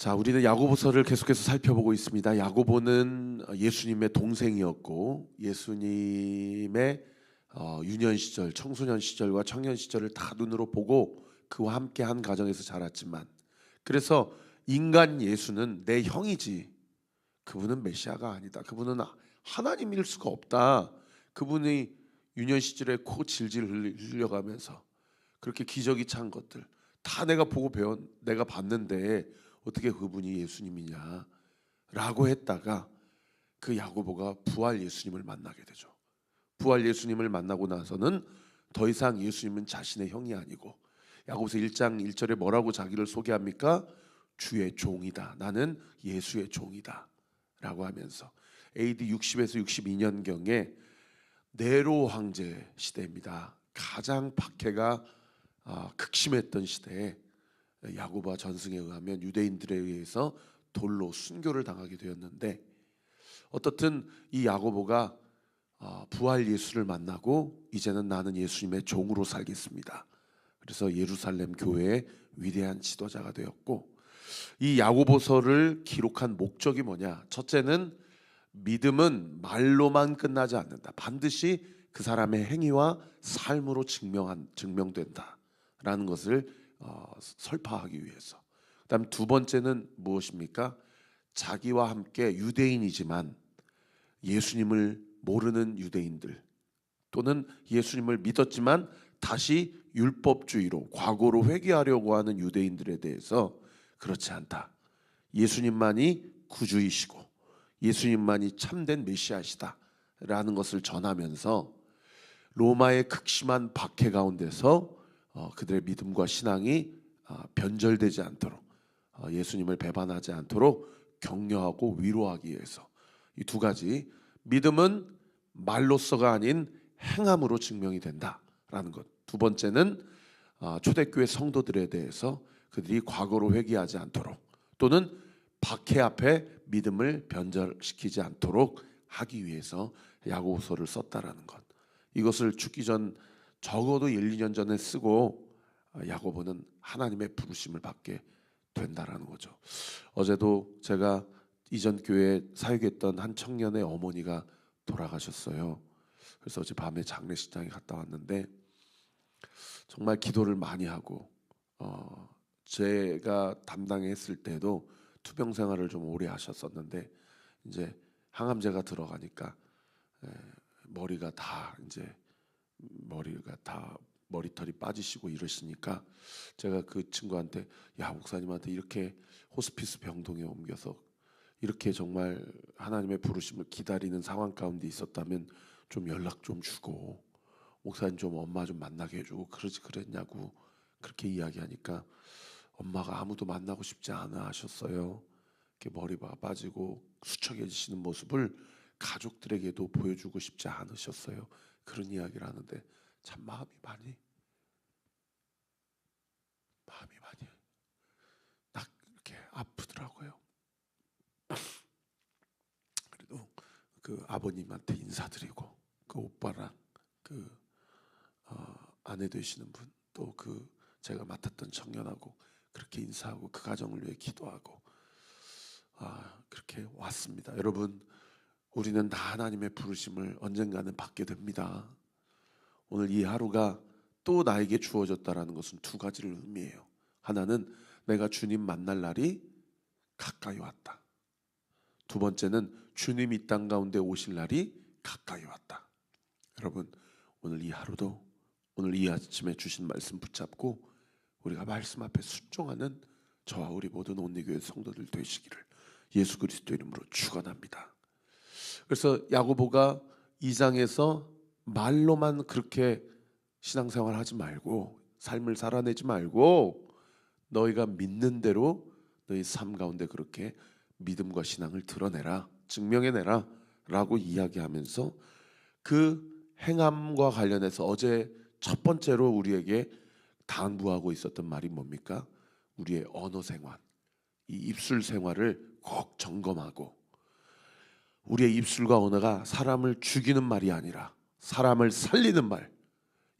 자, 우리는 야고보서를 계속해서 살펴보고 있습니다. 야고보는 예수님의 동생이었고 예수님의 유년 시절, 청소년 시절과 청년 시절을 다 눈으로 보고 그와 함께 한 가정에서 자랐지만, 그래서 인간 예수는 내 형이지 그분은 메시아가 아니다, 그분은 하나님일 수가 없다, 그분이 유년 시절에 코 질질 흘려가면서 그렇게 기저귀 찬 것들 다 내가 보고 내가 봤는데 어떻게 그분이 예수님이냐 라고 했다가 그 야고보가 부활 예수님을 만나게 되죠. 부활 예수님을 만나고 나서는 더 이상 예수님은 자신의 형이 아니고, 야고보서 1장 1절에 뭐라고 자기를 소개합니까? 주의 종이다, 나는 예수의 종이다 라고 하면서 AD 60에서 62년경에 네로 황제 시대입니다. 가장 박해가 극심했던 시대에 야고보와 전승에 의하면 유대인들에 의해서 돌로 순교를 당하게 되었는데, 어떻든 이 야고보가 부활 예수를 만나고 이제는 나는 예수님의 종으로 살겠습니다. 그래서 예루살렘 교회의 위대한 지도자가 되었고, 이 야고보서를 기록한 목적이 뭐냐? 첫째는 믿음은 말로만 끝나지 않는다, 반드시 그 사람의 행위와 삶으로 증명된다라는 것을 설파하기 위해서. 그다음 두 번째는 무엇입니까? 자기와 함께 유대인이지만 예수님을 모르는 유대인들, 또는 예수님을 믿었지만 다시 율법주의로 과거로 회귀하려고 하는 유대인들에 대해서 그렇지 않다, 예수님만이 구주이시고 예수님만이 참된 메시아시다 라는 것을 전하면서 로마의 극심한 박해 가운데서 그들의 믿음과 신앙이 변절되지 않도록, 예수님을 배반하지 않도록 격려하고 위로하기 위해서 이 두 가지, 믿음은 말로서가 아닌 행함으로 증명이 된다라는 것. 두 번째는 초대교회 성도들에 대해서 그들이 과거로 회귀하지 않도록, 또는 박해 앞에 믿음을 변절시키지 않도록 하기 위해서 야고보서를 썼다라는 것. 이것을 죽기 전 적어도 1, 2년 전에 쓰고 야고보는 하나님의 부르심을 받게 된다라는 거죠. 어제도 제가 이전 교회에 사역했던 한 청년의 어머니가 돌아가셨어요. 그래서 어제 밤에 장례식장에 갔다 왔는데 정말 기도를 많이 하고, 제가 담당했을 때도 투병 생활을 좀 오래 하셨었는데 이제 항암제가 들어가니까 머리가 다 머리털이 빠지시고 이러시니까 제가 그 친구한테, 야, 목사님한테 이렇게 호스피스 병동에 옮겨서 이렇게 정말 하나님의 부르심을 기다리는 상황 가운데 있었다면 좀 연락 좀 주고 목사님 좀 엄마 좀 만나게 해주고 그랬냐고 그렇게 이야기하니까 엄마가 아무도 만나고 싶지 않아 하셨어요. 이렇게 머리가 빠지고 수척해지시는 모습을 가족들에게도 보여주고 싶지 않으셨어요. 그런 이야기를 하는데 참 마음이 많이 딱 이렇게 아프더라고요. 그래도 그 아버님한테 인사드리고, 그 오빠랑 그 아내 되시는 분, 또 그 제가 맡았던 청년하고 그렇게 인사하고 그 가정을 위해 기도하고 그렇게 왔습니다. 여러분, 우리는 다 하나님의 부르심을 언젠가는 받게 됩니다. 오늘 이 하루가 또 나에게 주어졌다라는 것은 두 가지를 의미해요. 하나는 내가 주님 만날 날이 가까이 왔다. 두 번째는 주님 이 땅 가운데 오실 날이 가까이 왔다. 여러분, 오늘 이 하루도 오늘 이 아침에 주신 말씀 붙잡고 우리가 말씀 앞에 순종하는 저와 우리 모든 온리교회 성도들 되시기를 예수 그리스도 이름으로 축원합니다. 그래서 야고보가 2장에서 말로만 그렇게 신앙생활 하지 말고, 삶을 살아내지 말고 너희가 믿는 대로 너희 삶 가운데 그렇게 믿음과 신앙을 드러내라, 증명해내라 라고 이야기하면서 그 행함과 관련해서 어제 첫 번째로 우리에게 당부하고 있었던 말이 뭡니까? 우리의 언어 생활, 이 입술 생활을 꼭 점검하고, 우리의 입술과 언어가 사람을 죽이는 말이 아니라 사람을 살리는 말,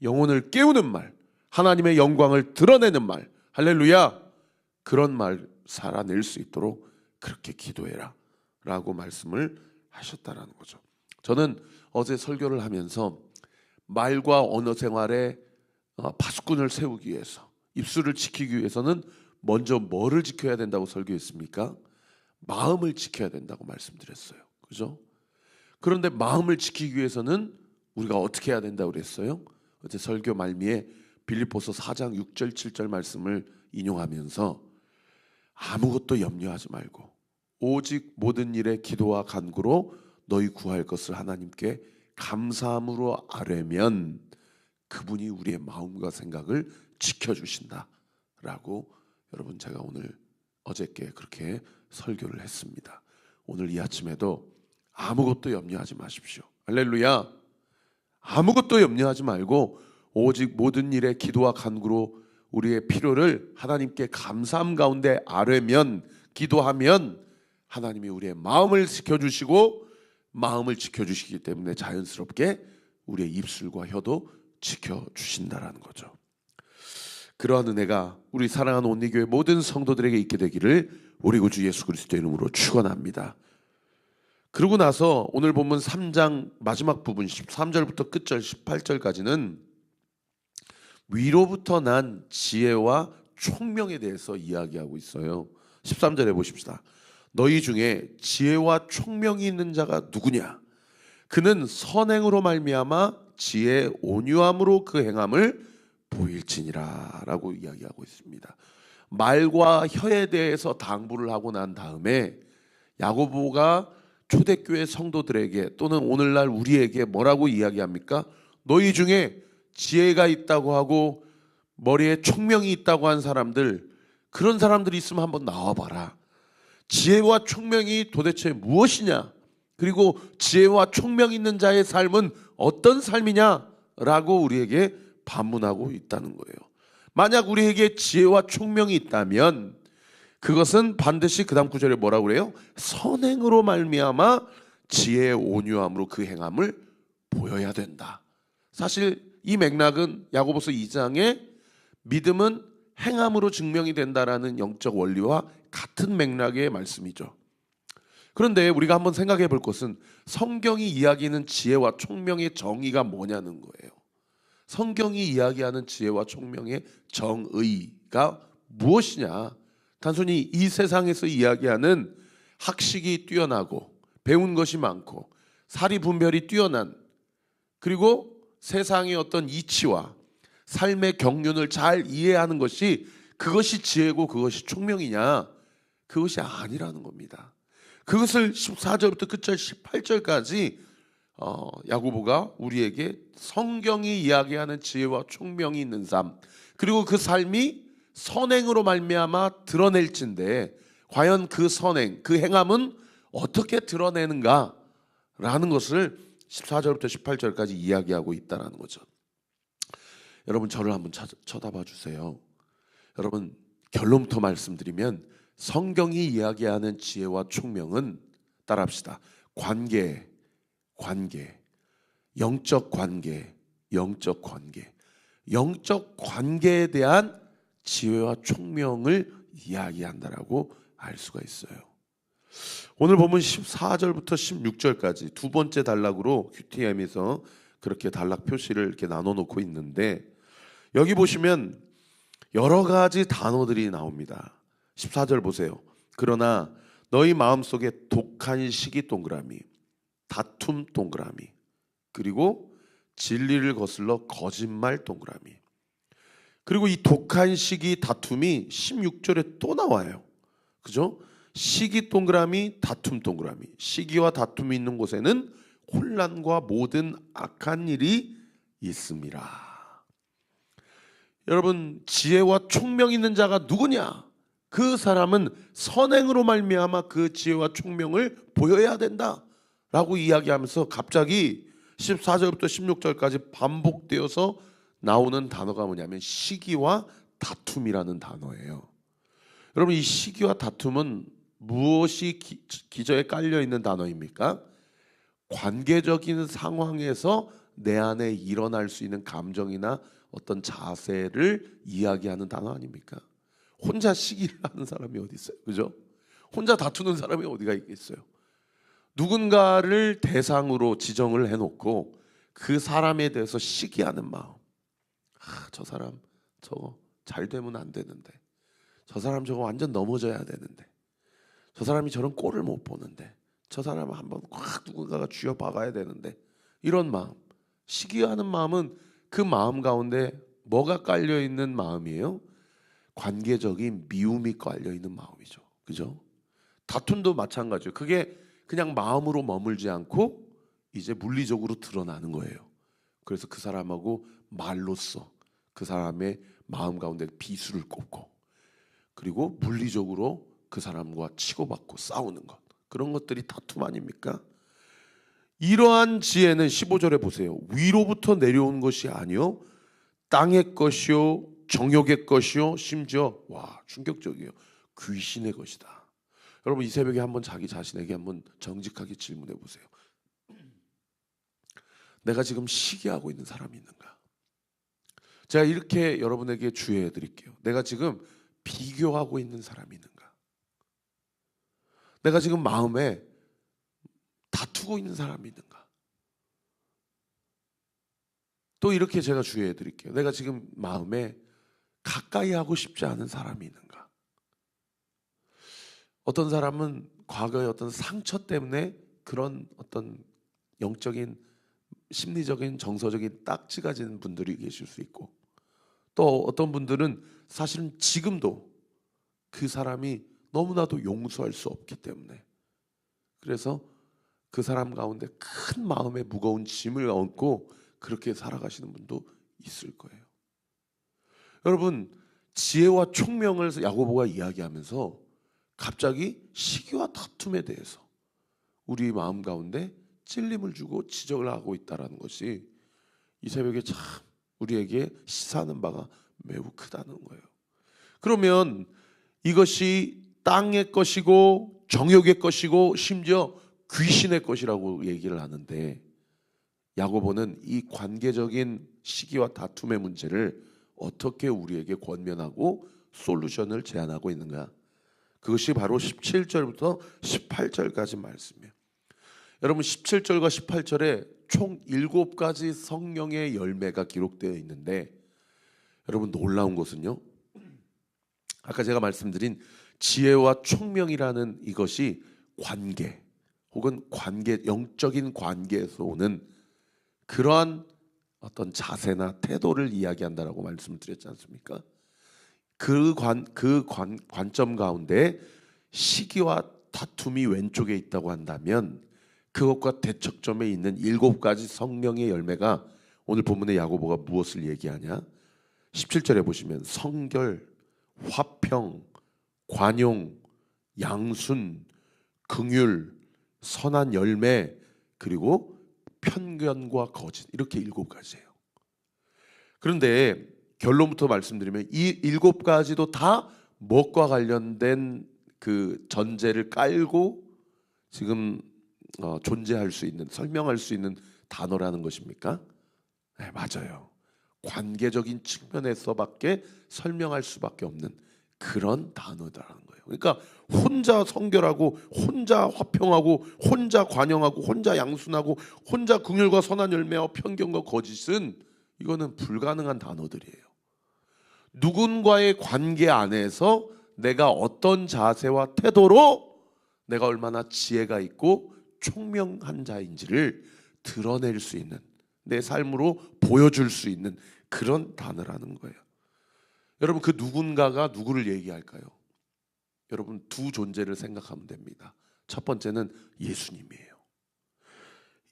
영혼을 깨우는 말, 하나님의 영광을 드러내는 말, 할렐루야, 그런 말 살아낼 수 있도록 그렇게 기도해라 라고 말씀을 하셨다라는 거죠. 저는 어제 설교를 하면서 말과 언어 생활에 파수꾼을 세우기 위해서, 입술을 지키기 위해서는 먼저 뭐를 지켜야 된다고 설교했습니까? 마음을 지켜야 된다고 말씀드렸어요. 그죠? 그런데 마음을 지키기 위해서는 우리가 어떻게 해야 된다고 그랬어요? 어제 설교 말미에 빌립보서 4장 6절 7절 말씀을 인용하면서 아무것도 염려하지 말고 오직 모든 일에 기도와 간구로 너희 구할 것을 하나님께 감사함으로 아뢰면 그분이 우리의 마음과 생각을 지켜주신다 라고 여러분 제가 오늘 어저께 그렇게 설교를 했습니다. 오늘 이 아침에도 아무것도 염려하지 마십시오. 할렐루야. 아무것도 염려하지 말고 오직 모든 일에 기도와 간구로 우리의 필요를 하나님께 감사함 가운데 아뢰면, 기도하면 하나님이 우리의 마음을 지켜주시고 마음을 지켜주시기 때문에 자연스럽게 우리의 입술과 혀도 지켜주신다라는 거죠. 그러한 은혜가 우리 사랑하는 온리교회 모든 성도들에게 있게 되기를 우리 구주 예수 그리스도의 이름으로 축원합니다. 그러고 나서 오늘 본문 3장 마지막 부분 13절부터 끝절 18절까지는 위로부터 난 지혜와 총명에 대해서 이야기하고 있어요. 13절에 보십시다. 너희 중에 지혜와 총명이 있는 자가 누구냐? 그는 선행으로 말미암아 지혜 온유함으로 그 행함을 보일지니라 라고 이야기하고 있습니다. 말과 혀에 대해서 당부를 하고 난 다음에 야고보가 초대교회 성도들에게 또는 오늘날 우리에게 뭐라고 이야기합니까? 너희 중에 지혜가 있다고 하고 머리에 총명이 있다고 한 사람들, 그런 사람들이 있으면 한번 나와봐라. 지혜와 총명이 도대체 무엇이냐? 그리고 지혜와 총명 있는 자의 삶은 어떤 삶이냐라고 우리에게 반문하고 있다는 거예요. 만약 우리에게 지혜와 총명이 있다면 그것은 반드시 그 다음 구절에 뭐라고 그래요? 선행으로 말미암아 지혜의 온유함으로 그 행함을 보여야 된다. 사실 이 맥락은 야고보서 2장에 믿음은 행함으로 증명이 된다라는 영적 원리와 같은 맥락의 말씀이죠. 그런데 우리가 한번 생각해 볼 것은 성경이 이야기하는 지혜와 총명의 정의가 뭐냐는 거예요. 성경이 이야기하는 지혜와 총명의 정의가 무엇이냐? 단순히 이 세상에서 이야기하는 학식이 뛰어나고 배운 것이 많고 사리 분별이 뛰어난, 그리고 세상의 어떤 이치와 삶의 경륜을 잘 이해하는 것이 그것이 지혜고 그것이 총명이냐? 그것이 아니라는 겁니다. 그것을 14절부터 끝절 18절까지 야고보가 우리에게 성경이 이야기하는 지혜와 총명이 있는 삶, 그리고 그 삶이 선행으로 말미암아 드러낼진데 과연 그 선행, 그 행함은 어떻게 드러내는가 라는 것을 14절부터 18절까지 이야기하고 있다는 거죠. 여러분 저를 한번 쳐다봐 주세요. 여러분 결론부터 말씀드리면 성경이 이야기하는 지혜와 총명은 따라합시다. 관계, 영적 관계, 영적 관계에 대한 지혜와 총명을 이야기한다라고 알 수가 있어요. 오늘 보면 14절부터 16절까지 두 번째 단락으로 QTM에서 그렇게 단락 표시를 이렇게 나눠 놓고 있는데 여기 보시면 여러 가지 단어들이 나옵니다. 14절 보세요. 그러나 너희 마음속에 독한 시기 동그라미, 다툼 동그라미, 그리고 진리를 거슬러 거짓말 동그라미. 그리고 이 독한 시기 다툼이 16절에 또 나와요. 그죠? 시기 동그라미, 다툼 동그라미. 시기와 다툼이 있는 곳에는 혼란과 모든 악한 일이 있습니다. 여러분 지혜와 총명 있는 자가 누구냐? 그 사람은 선행으로 말미암아 그 지혜와 총명을 보여야 된다라고 이야기하면서 갑자기 14절부터 16절까지 반복되어서 나오는 단어가 뭐냐면 시기와 다툼이라는 단어예요. 여러분 이 시기와 다툼은 무엇이 기저에 깔려 있는 단어입니까? 관계적인 상황에서 내 안에 일어날 수 있는 감정이나 어떤 자세를 이야기하는 단어 아닙니까? 혼자 시기를 하는 사람이 어디 있어요? 그죠? 혼자 다투는 사람이 어디가 있겠어요? 누군가를 대상으로 지정을 해놓고 그 사람에 대해서 시기하는 마음. 저 사람 저거 잘 되면 안 되는데, 저 사람 저거 완전 넘어져야 되는데, 저 사람이 저런 꼴을 못 보는데, 저 사람 한번 확 누군가가 쥐어 박아야 되는데, 이런 마음, 시기하는 마음은 그 마음 가운데 뭐가 깔려 있는 마음이에요? 관계적인 미움이 깔려 있는 마음이죠. 그죠? 다툼도 마찬가지예요. 그게 그냥 마음으로 머물지 않고 이제 물리적으로 드러나는 거예요. 그래서 그 사람하고 말로써 그 사람의 마음 가운데 비수를 꽂고, 그리고 물리적으로 그 사람과 치고받고 싸우는 것, 그런 것들이 다툼 아닙니까? 이러한 지혜는 15절에 보세요. 위로부터 내려온 것이 아니요 땅의 것이요 정욕의 것이요 심지어 와 충격적이에요. 귀신의 것이다. 여러분 이 새벽에 한번 자기 자신에게 한번 정직하게 질문해 보세요. 내가 지금 시기하고 있는 사람이 있는가? 제가 이렇게 여러분에게 주의해 드릴게요. 내가 지금 비교하고 있는 사람이 있는가? 내가 지금 마음에 다투고 있는 사람이 있는가? 또 이렇게 제가 주의해 드릴게요. 내가 지금 마음에 가까이 하고 싶지 않은 사람이 있는가? 어떤 사람은 과거의 어떤 상처 때문에 그런 어떤 영적인 심리적인 정서적인 딱지가 지는 분들이 계실 수 있고, 또 어떤 분들은 사실은 지금도 그 사람이 너무나도 용서할 수 없기 때문에, 그래서 그 사람 가운데 큰 마음의 무거운 짐을 얹고 그렇게 살아가시는 분도 있을 거예요. 여러분 지혜와 총명을 야고보가 이야기하면서 갑자기 시기와 다툼에 대해서 우리 마음 가운데 찔림을 주고 지적을 하고 있다는 것이 이 새벽에 참 우리에게 시사하는 바가 매우 크다는 거예요. 그러면 이것이 땅의 것이고 정욕의 것이고 심지어 귀신의 것이라고 얘기를 하는데, 야고보는 이 관계적인 시기와 다툼의 문제를 어떻게 우리에게 권면하고 솔루션을 제안하고 있는가? 그것이 바로 17절부터 18절까지 말씀이에요. 여러분 17절과 18절에 총 7가지 성령의 열매가 기록되어 있는데, 여러분 놀라운 것은요, 아까 제가 말씀드린 지혜와 총명이라는 이것이 관계 혹은 영적인 관계에서 오는 그러한 어떤 자세나 태도를 이야기한다라고 말씀드렸지 않습니까? 그 관점 가운데 시기와 다툼이 왼쪽에 있다고 한다면, 그것과 대척점에 있는 7가지 성령의 열매가 오늘 본문의 야고보가 무엇을 얘기하냐? 17절에 보시면 성결, 화평, 관용, 양순, 긍휼, 선한 열매, 그리고 편견과 거짓, 이렇게 7가지예요. 그런데 결론부터 말씀드리면 이 7가지도 다 무엇과 관련된 그 전제를 깔고 지금 존재할 수 있는, 설명할 수 있는 단어라는 것입니까? 네, 맞아요. 관계적인 측면에서밖에 설명할 수밖에 없는 그런 단어다라는 거예요. 그러니까 혼자 성결하고 혼자 화평하고 혼자 관용하고 혼자 양순하고 혼자 긍휼과 선한 열매와 편견과 거짓은 이거는 불가능한 단어들이에요. 누군가의 관계 안에서 내가 어떤 자세와 태도로 내가 얼마나 지혜가 있고 총명한 자인지를 드러낼 수 있는, 내 삶으로 보여줄 수 있는 그런 단어라는 거예요. 여러분 그 누군가가 누구를 얘기할까요? 여러분 두 존재를 생각하면 됩니다. 첫 번째는 예수님이에요.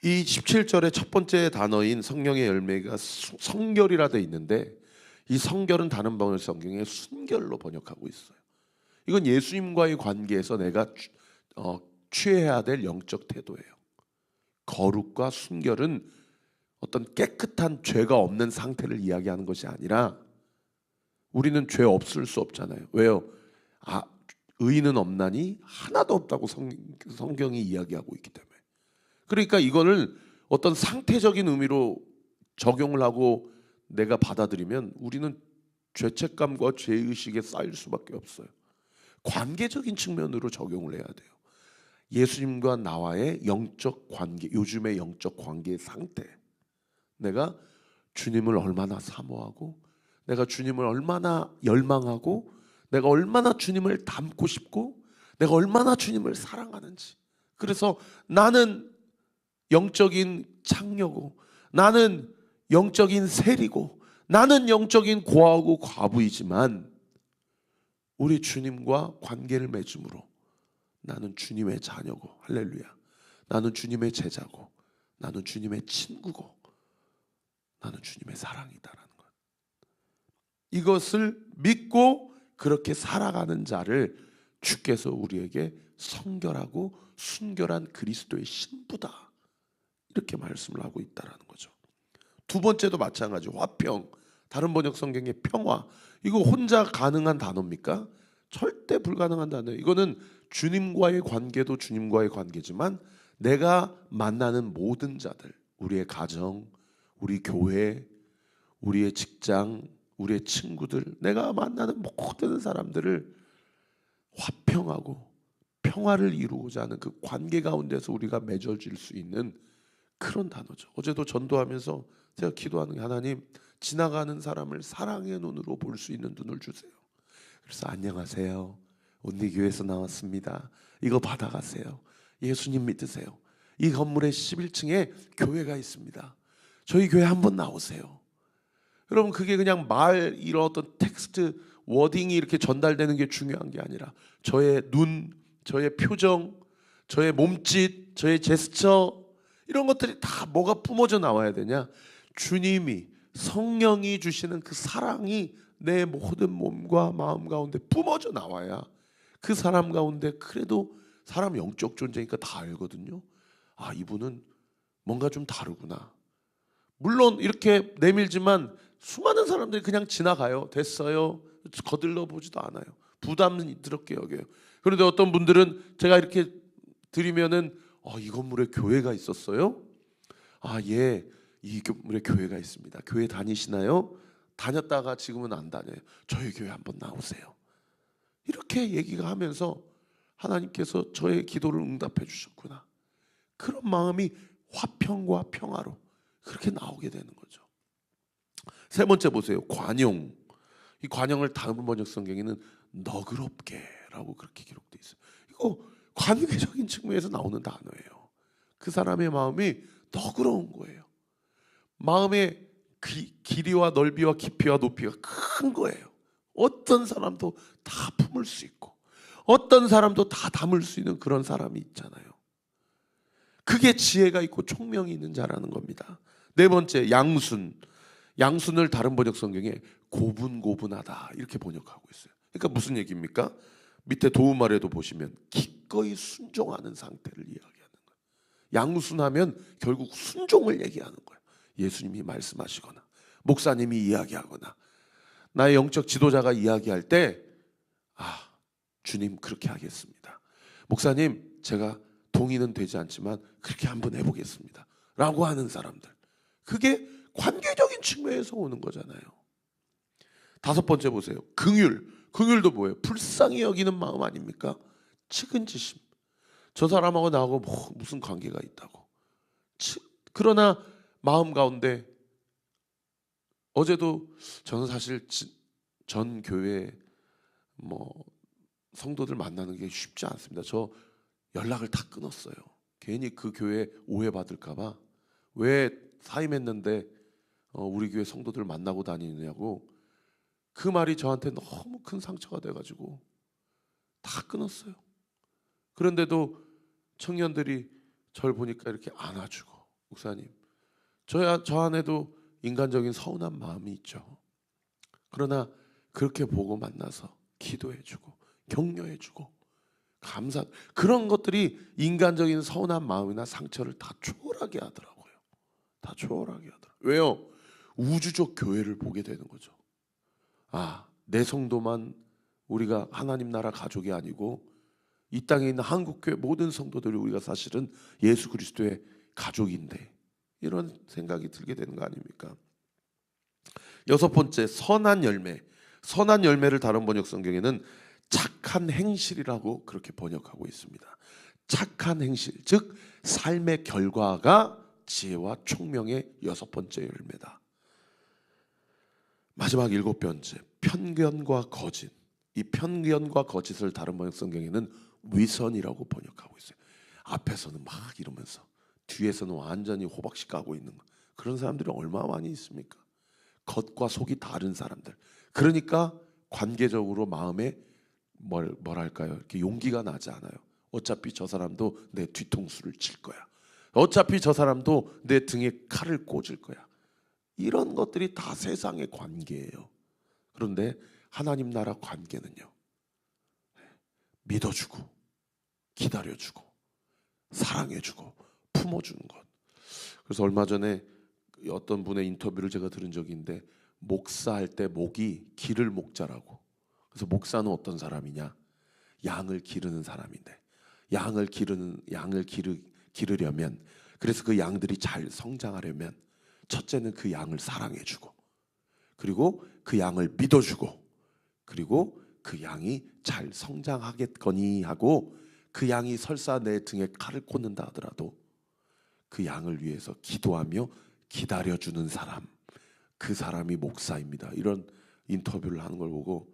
이 17절의 첫 번째 단어인 성령의 열매가 성결이라 되어 있는데, 이 성결은 다른 번역 성경에 순결로 번역하고 있어요. 이건 예수님과의 관계에서 내가 취해야 될 영적 태도예요. 거룩과 순결은 어떤 깨끗한 죄가 없는 상태를 이야기하는 것이 아니라, 우리는 죄 없을 수 없잖아요. 왜요? 의인은 없나니 하나도 없다고 성경이 이야기하고 있기 때문에. 그러니까 이거를 어떤 상태적인 의미로 적용을 하고 내가 받아들이면 우리는 죄책감과 죄의식에 쌓일 수밖에 없어요. 관계적인 측면으로 적용을 해야 돼요. 예수님과 나와의 영적 관계, 요즘의 영적 관계의 상태, 내가 주님을 얼마나 사모하고, 내가 주님을 얼마나 열망하고, 내가 얼마나 주님을 닮고 싶고, 내가 얼마나 주님을 사랑하는지. 그래서 나는 영적인 창녀고, 나는 영적인 세리고, 나는 영적인 고아하고 과부이지만 우리 주님과 관계를 맺음으로 나는 주님의 자녀고, 할렐루야, 나는 주님의 제자고, 나는 주님의 친구고, 나는 주님의 사랑이다라는 것, 이것을 믿고 그렇게 살아가는 자를 주께서 우리에게 성결하고 순결한 그리스도의 신부다, 이렇게 말씀을 하고 있다라는 거죠. 두 번째도 마찬가지, 화평, 다른 번역 성경의 평화, 이거 혼자 가능한 단어입니까? 절대 불가능한 단어예요. 이거는 주님과의 관계도 주님과의 관계지만 내가 만나는 모든 자들, 우리의 가정, 우리 교회, 우리의 직장, 우리의 친구들, 내가 만나는 모든 사람들을 화평하고 평화를 이루고자 하는 그 관계 가운데서 우리가 맺어질 수 있는 그런 단어죠. 어제도 전도하면서 제가 기도하는 게, 하나님, 지나가는 사람을 사랑의 눈으로 볼 수 있는 눈을 주세요. 그래서 안녕하세요, 온리교회에서 나왔습니다, 이거 받아가세요, 예수님 믿으세요, 이 건물의 11층에 교회가 있습니다, 저희 교회 한번 나오세요. 여러분, 그게 그냥 말, 이런 어떤 텍스트 워딩이 이렇게 전달되는 게 중요한 게 아니라 저의 눈, 저의 표정, 저의 몸짓, 저의 제스처, 이런 것들이 다 뭐가 뿜어져 나와야 되냐? 주님이, 성령이 주시는 그 사랑이 내 모든 몸과 마음 가운데 뿜어져 나와야 그 사람 가운데, 그래도 사람 영적 존재니까 다 알거든요. 아, 이분은 뭔가 좀 다르구나. 물론 이렇게 내밀지만 수많은 사람들이 그냥 지나가요. 됐어요, 거들러 보지도 않아요. 부담스럽게 여겨요. 그런데 어떤 분들은 제가 이렇게 드리면은, 이 건물에 교회가 있었어요? 아, 예, 이 건물에 교회가 있습니다. 교회 다니시나요? 다녔다가 지금은 안 다녀요. 저희 교회 한번 나오세요. 이렇게 얘기가 하면서 하나님께서 저의 기도를 응답해 주셨구나, 그런 마음이 화평과 평화로 그렇게 나오게 되는 거죠. 세 번째 보세요. 관용. 이 관용을 다른 번역 성경에는 너그럽게라고 그렇게 기록되어 있어요. 이거 관계적인 측면에서 나오는 단어예요. 그 사람의 마음이 너그러운 거예요. 마음의 길이와 넓이와 깊이와 높이가 큰 거예요. 어떤 사람도 다 품을 수 있고 어떤 사람도 다 담을 수 있는 그런 사람이 있잖아요. 그게 지혜가 있고 총명이 있는 자라는 겁니다. 네 번째, 양순. 양순을 다른 번역 성경에 고분고분하다 이렇게 번역하고 있어요. 그러니까 무슨 얘기입니까? 밑에 도움말에도 보시면 기꺼이 순종하는 상태를 이야기하는 거예요. 양순하면 결국 순종을 얘기하는 거예요. 예수님이 말씀하시거나 목사님이 이야기하거나 나의 영적 지도자가 이야기할 때, 주님 그렇게 하겠습니다, 목사님 제가 동의는 되지 않지만 그렇게 한번 해보겠습니다 라고 하는 사람들, 그게 관계적인 측면에서 오는 거잖아요. 다섯 번째 보세요. 긍휼. 긍휼도 뭐예요? 불쌍히 여기는 마음 아닙니까? 측은지심. 저 사람하고 나하고 무슨 관계가 있다고. 그러나 마음 가운데, 어제도 저는 사실 전 교회 성도들 만나는 게 쉽지 않습니다. 저 연락을 다 끊었어요. 괜히 그 교회 오해받을까 봐. 왜 사임했는데 우리 교회 성도들 만나고 다니느냐고, 그 말이 저한테 너무 큰 상처가 돼가지고 다 끊었어요. 그런데도 청년들이 저를 보니까 이렇게 안아주고, 목사님, 저 안에도 인간적인 서운한 마음이 있죠. 그러나 그렇게 보고 만나서 기도해주고 격려해주고 감사, 그런 것들이 인간적인 서운한 마음이나 상처를 다 초월하게 하더라고요. 다 초월하게 하더라고요. 왜요? 우주적 교회를 보게 되는 거죠. 내 성도만 우리가 하나님 나라 가족이 아니고 이 땅에 있는 한국교회 모든 성도들이 우리가 사실은 예수 그리스도의 가족인데, 이런 생각이 들게 되는 거 아닙니까? 여섯 번째, 선한 열매. 선한 열매를 다른 번역 성경에는 착한 행실이라고 그렇게 번역하고 있습니다. 착한 행실, 즉 삶의 결과가 지혜와 총명의 6번째 열매다. 마지막 7번째, 편견과 거짓. 이 편견과 거짓을 다른 번역 성경에는 위선이라고 번역하고 있어요. 앞에서는 막 이러면서 뒤에서는 완전히 호박씨 까고 있는 거. 그런 사람들이 얼마나 많이 있습니까? 겉과 속이 다른 사람들. 그러니까 관계적으로 마음에 뭐랄까요? 이렇게 용기가 나지 않아요. 어차피 저 사람도 내 뒤통수를 칠 거야. 어차피 저 사람도 내 등에 칼을 꽂을 거야. 이런 것들이 다 세상의 관계예요. 그런데 하나님 나라 관계는요, 믿어주고 기다려주고 사랑해주고 품어주는 것. 그래서 얼마 전에 어떤 분의 인터뷰를 제가 들은 적이 있는데, 목사할 때 목이 기를 목자라고. 그래서 목사는 어떤 사람이냐? 양을 기르는 사람인데, 양을 기르려면, 그래서 그 양들이 잘 성장하려면 첫째는 그 양을 사랑해주고, 그리고 그 양을 믿어주고, 그리고 그 양이 잘 성장하겠거니 하고, 그 양이 설사 내 등에 칼을 꽂는다 하더라도 그 양을 위해서 기도하며 기다려주는 사람, 그 사람이 목사입니다. 이런 인터뷰를 하는 걸 보고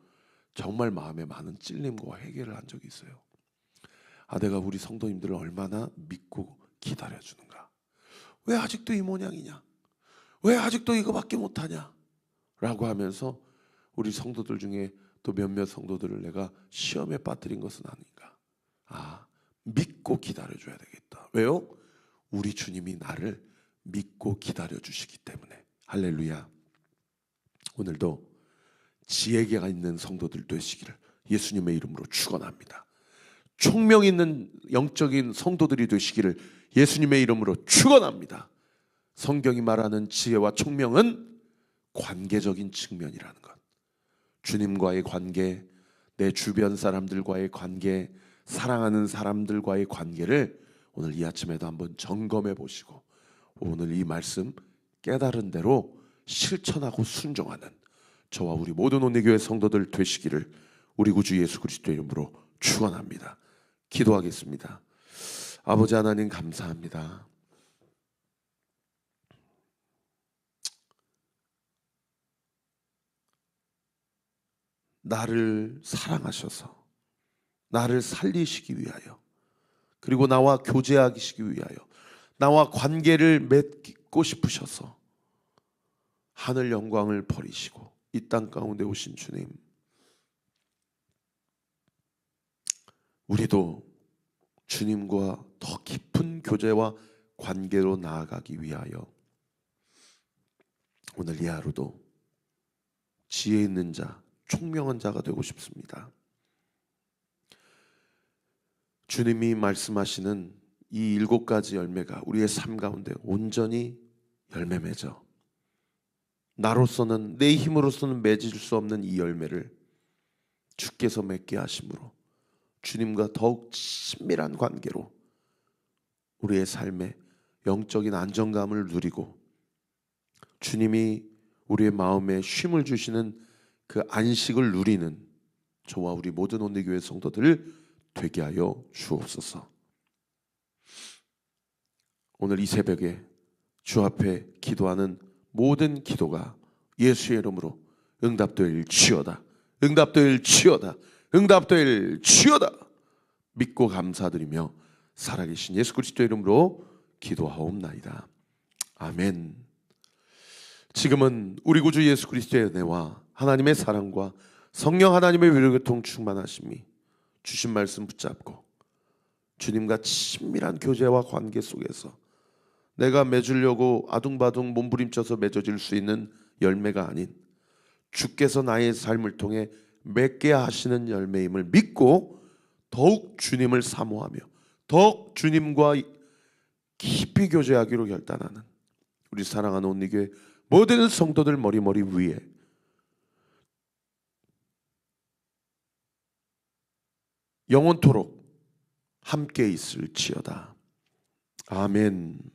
정말 마음에 많은 찔림과 회개를 한 적이 있어요. 아, 내가 우리 성도님들을 얼마나 믿고 기다려주는가. 왜 아직도 이 모양이냐? 왜 아직도 이거밖에 못하냐? 라고 하면서 우리 성도들 중에 또 몇몇 성도들을 내가 시험에 빠뜨린 것은 아닌가. 아, 믿고 기다려줘야 되겠다. 왜요? 우리 주님이 나를 믿고 기다려주시기 때문에. 할렐루야. 오늘도 지혜가 있는 성도들 되시기를 예수님의 이름으로 축원합니다. 총명 있는 영적인 성도들이 되시기를 예수님의 이름으로 축원합니다. 성경이 말하는 지혜와 총명은 관계적인 측면이라는 것. 주님과의 관계, 내 주변 사람들과의 관계, 사랑하는 사람들과의 관계를 오늘 이 아침에도 한번 점검해 보시고, 오늘 이 말씀 깨달은 대로 실천하고 순종하는 저와 우리 모든 온리교회 성도들 되시기를 우리 구주 예수 그리스도의 이름으로 축원합니다. 기도하겠습니다. 아버지 하나님, 감사합니다. 나를 사랑하셔서 나를 살리시기 위하여, 그리고 나와 교제하시기 위하여, 나와 관계를 맺고 싶으셔서 하늘 영광을 버리시고 이 땅 가운데 오신 주님, 우리도 주님과 더 깊은 교제와 관계로 나아가기 위하여 오늘 이 하루도 지혜 있는 자, 총명한 자가 되고 싶습니다. 주님이 말씀하시는 이 7가지 열매가 우리의 삶 가운데 온전히 열매 맺어 나로서는, 내 힘으로서는 맺을 수 없는 이 열매를 주께서 맺게 하심으로 주님과 더욱 친밀한 관계로 우리의 삶에 영적인 안정감을 누리고 주님이 우리의 마음에 쉼을 주시는 그 안식을 누리는 저와 우리 모든 온리교회 성도들을 되게 하여 주옵소서. 오늘 이 새벽에 주 앞에 기도하는 모든 기도가 예수의 이름으로 응답될지어다, 응답될지어다, 응답될지어다 믿고 감사드리며 살아계신 예수 그리스도의 이름으로 기도하옵나이다. 아멘. 지금은 우리 구주 예수 그리스도의 은혜와 하나님의 사랑과 성령 하나님의 위로교통 충만하심이 주신 말씀 붙잡고 주님과 친밀한 교제와 관계 속에서 내가 맺으려고 아둥바둥 몸부림쳐서 맺어질 수 있는 열매가 아닌 주께서 나의 삶을 통해 맺게 하시는 열매임을 믿고 더욱 주님을 사모하며 더욱 주님과 깊이 교제하기로 결단하는 우리 사랑하는 온리교회 모든 성도들 머리 위에 영원토록 함께 있을지어다. 아멘.